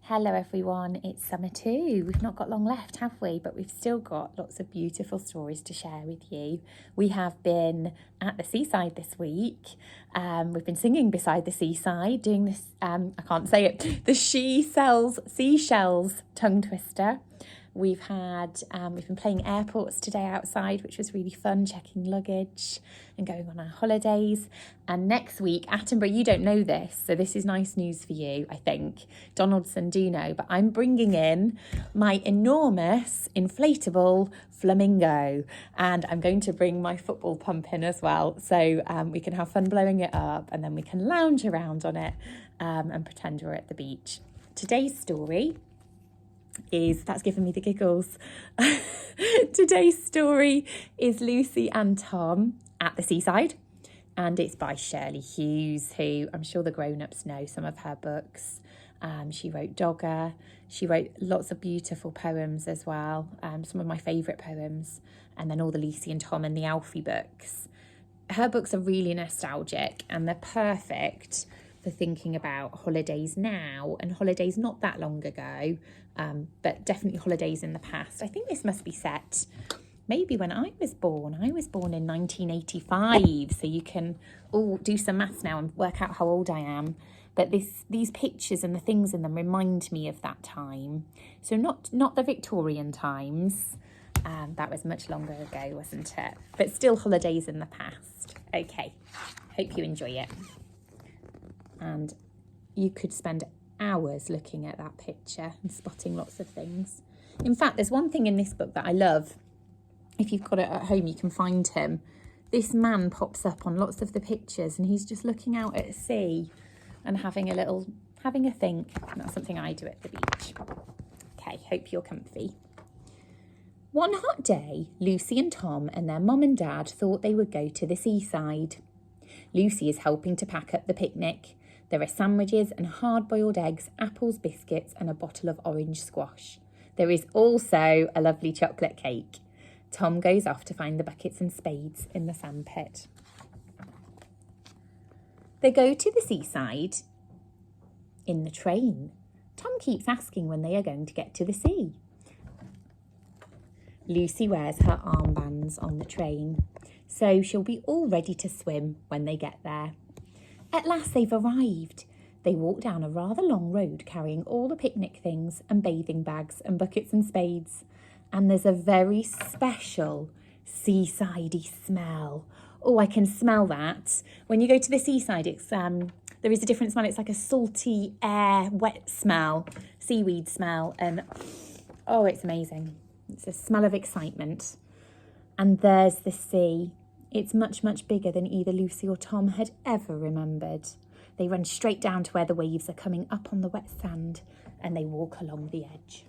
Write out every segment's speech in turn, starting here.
Hello everyone, it's summer too. We've not got long left, have we? But we've still got lots of beautiful stories to share with you. We have been at the seaside this week. We've been singing beside the seaside, doing this, I can't say it, the seashells tongue twister. We've been playing airports today outside, which was really fun, checking luggage and going on our holidays. And next week, Attenborough, you don't know this, so this is nice news for you, I think. Donaldson do know, but I'm bringing in my enormous inflatable flamingo, and I'm going to bring my football pump in as well, so we can have fun blowing it up, and then we can lounge around on it and pretend we're at the beach. Today's story that's given me the giggles. Today's story is Lucy and Tom at the seaside, and it's by Shirley Hughes, who I'm sure the grown-ups know some of her books. She wrote Dogger. She wrote lots of beautiful poems as well, some of my favourite poems, and then all the Lucy and Tom and the Alfie books. Her books are really nostalgic, and they're perfect for thinking about holidays now and holidays not that long ago, but definitely holidays in the past. I think this must be set maybe when I was born. I was born in 1985, so you can all do some maths now and work out how old I am. But these pictures and the things in them remind me of that time. So not the Victorian times. That was much longer ago, wasn't it? But still holidays in the past. Okay, hope you enjoy it. And you could spend hours looking at that picture and spotting lots of things. In fact, there's one thing in this book that I love. If you've got it at home, you can find him. This man pops up on lots of the pictures, and he's just looking out at sea and having a think. And that's something I do at the beach. Okay, hope you're comfy. One hot day, Lucy and Tom and their mum and dad thought they would go to the seaside. Lucy is helping to pack up the picnic. There are sandwiches and hard-boiled eggs, apples, biscuits, and a bottle of orange squash. There is also a lovely chocolate cake. Tom goes off to find the buckets and spades in the sandpit. They go to the seaside in the train. Tom keeps asking when they are going to get to the sea. Lucy wears her armbands on the train, so she'll be all ready to swim when they get there. At last they've arrived. They walk down a rather long road carrying all the picnic things and bathing bags and buckets and spades. And there's a very special seasidey smell. Oh, I can smell that. When you go to the seaside, there is a different smell. It's like a salty air, wet smell, seaweed smell. And oh, it's amazing. It's a smell of excitement. And there's the sea. It's much, much bigger than either Lucy or Tom had ever remembered. They run straight down to where the waves are coming up on the wet sand, and they walk along the edge.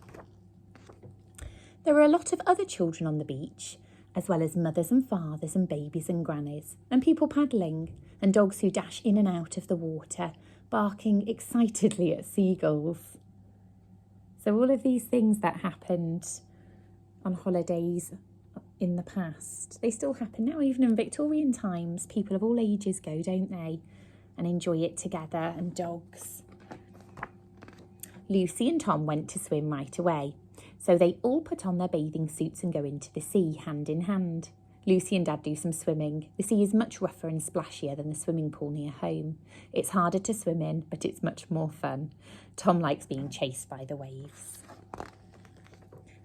There are a lot of other children on the beach, as well as mothers and fathers and babies and grannies, and people paddling, and dogs who dash in and out of the water, barking excitedly at seagulls. So all of these things that happened on holidays in the past, they still happen now. Even in Victorian times, people of all ages go, don't they, and enjoy it together, and dogs. Lucy and Tom went to swim right away, so they all put on their bathing suits and go into the sea hand in hand. Lucy and Dad do some swimming. The sea is much rougher and splashier than the swimming pool near home. It's harder to swim in, but it's much more fun. Tom likes being chased by the waves.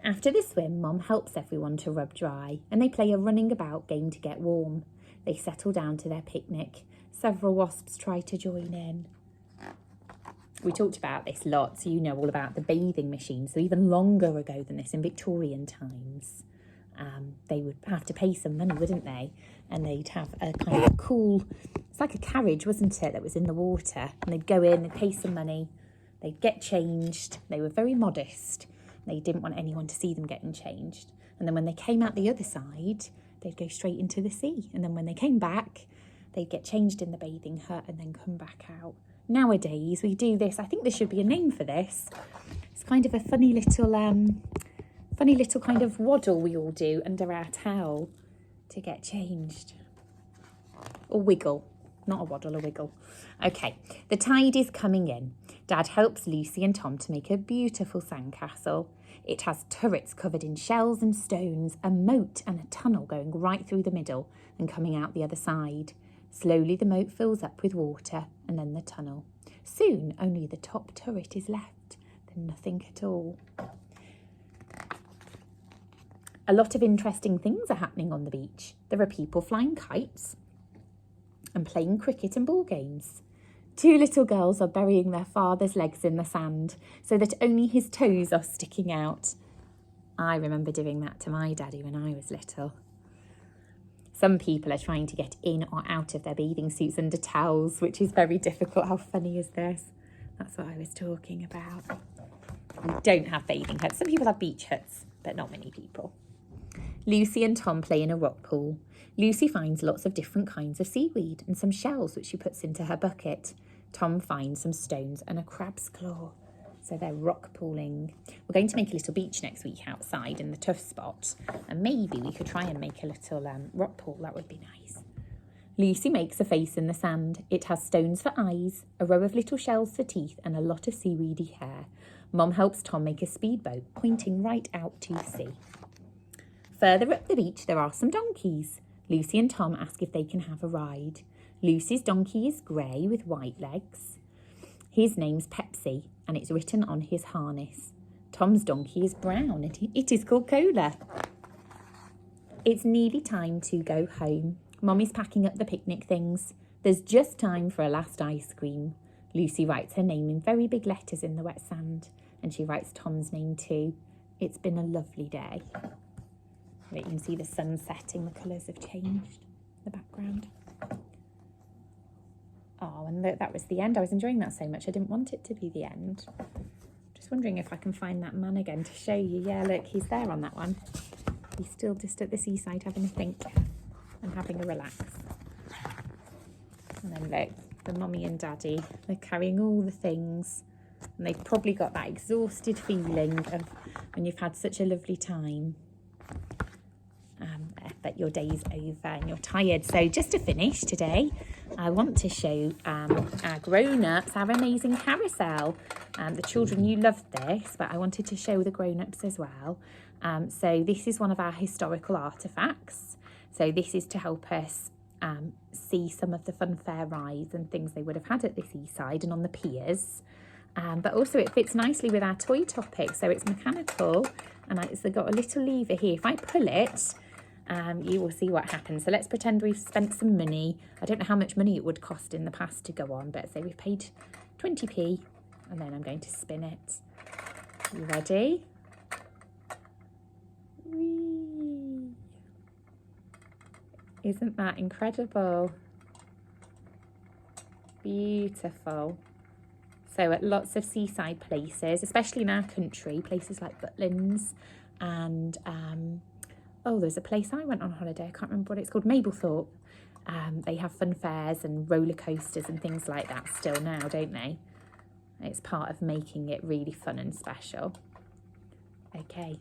After the swim, Mum helps everyone to rub dry, and they play a running about game to get warm. They settle down to their picnic. Several wasps try to join in. We talked about this lot, so you know all about the bathing machine. So even longer ago than this, in Victorian times, they would have to pay some money, wouldn't they? And they'd have a kind of cool, it's like a carriage, wasn't it, that was in the water. And they'd go in, they'd pay some money, they'd get changed. They were very modest. They didn't want anyone to see them getting changed. And then when they came out the other side, they'd go straight into the sea. And then when they came back, they'd get changed in the bathing hut and then come back out. Nowadays, we do this. I think there should be a name for this. It's kind of a funny little kind of waddle we all do under our towel to get changed. Or wiggle. Not a waddle, a wiggle. Okay, the tide is coming in. Dad helps Lucy and Tom to make a beautiful sandcastle. It has turrets covered in shells and stones, a moat and a tunnel going right through the middle and coming out the other side. Slowly the moat fills up with water and then the tunnel. Soon only the top turret is left, then nothing at all. A lot of interesting things are happening on the beach. There are people flying kites and playing cricket and ball games. 2 little girls are burying their father's legs in the sand so that only his toes are sticking out. I remember doing that to my daddy when I was little. Some people are trying to get in or out of their bathing suits under towels, which is very difficult. How funny is this? That's what I was talking about. We don't have bathing huts. Some people have beach huts, but not many people. Lucy and Tom play in a rock pool. Lucy finds lots of different kinds of seaweed and some shells which she puts into her bucket. Tom finds some stones and a crab's claw. So they're rock pooling. We're going to make a little beach next week outside in the tough spot. And maybe we could try and make a little rock pool. That would be nice. Lucy makes a face in the sand. It has stones for eyes, a row of little shells for teeth and a lot of seaweedy hair. Mom helps Tom make a speedboat pointing right out to sea. Further up the beach there are some donkeys. Lucy and Tom ask if they can have a ride. Lucy's donkey is grey with white legs. His name's Pepsi and it's written on his harness. Tom's donkey is brown and it is called Cola. It's nearly time to go home. Mommy's packing up the picnic things. There's just time for a last ice cream. Lucy writes her name in very big letters in the wet sand and she writes Tom's name too. It's been a lovely day. You can see the sun setting, the colours have changed, the background. Oh, and that was the end. I was enjoying that so much, I didn't want it to be the end. Just wondering if I can find that man again to show you. Yeah, look, he's there on that one. He's still just at the seaside having a think and having a relax. And then look, the mummy and daddy, they're carrying all the things. And they've probably got that exhausted feeling of when you've had such a lovely time. But your day's over and you're tired. So just to finish today, I want to show our grown-ups our amazing carousel. The children, you loved this, but I wanted to show the grown-ups as well. So this is one of our historical artefacts. So this is to help us see some of the fun fair rides and things they would have had at the seaside and on the piers. But also it fits nicely with our toy topic. So it's mechanical and it's got a little lever here. If I pull it, you will see what happens. So let's pretend we've spent some money. I don't know how much money it would cost in the past to go on, but say we've paid 20p and then I'm going to spin it. You ready? Whee! Isn't that incredible? Beautiful. So at lots of seaside places, especially in our country, places like Butlins and oh, there's a place I went on holiday, I can't remember what it's called, Mablethorpe. They have fun fairs and roller coasters and things like that still now, don't they? It's part of making it really fun and special. Okay,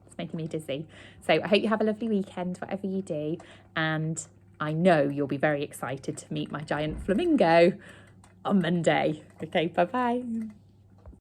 it's making me dizzy. So I hope you have a lovely weekend, whatever you do. And I know you'll be very excited to meet my giant flamingo on Monday. Okay, bye-bye.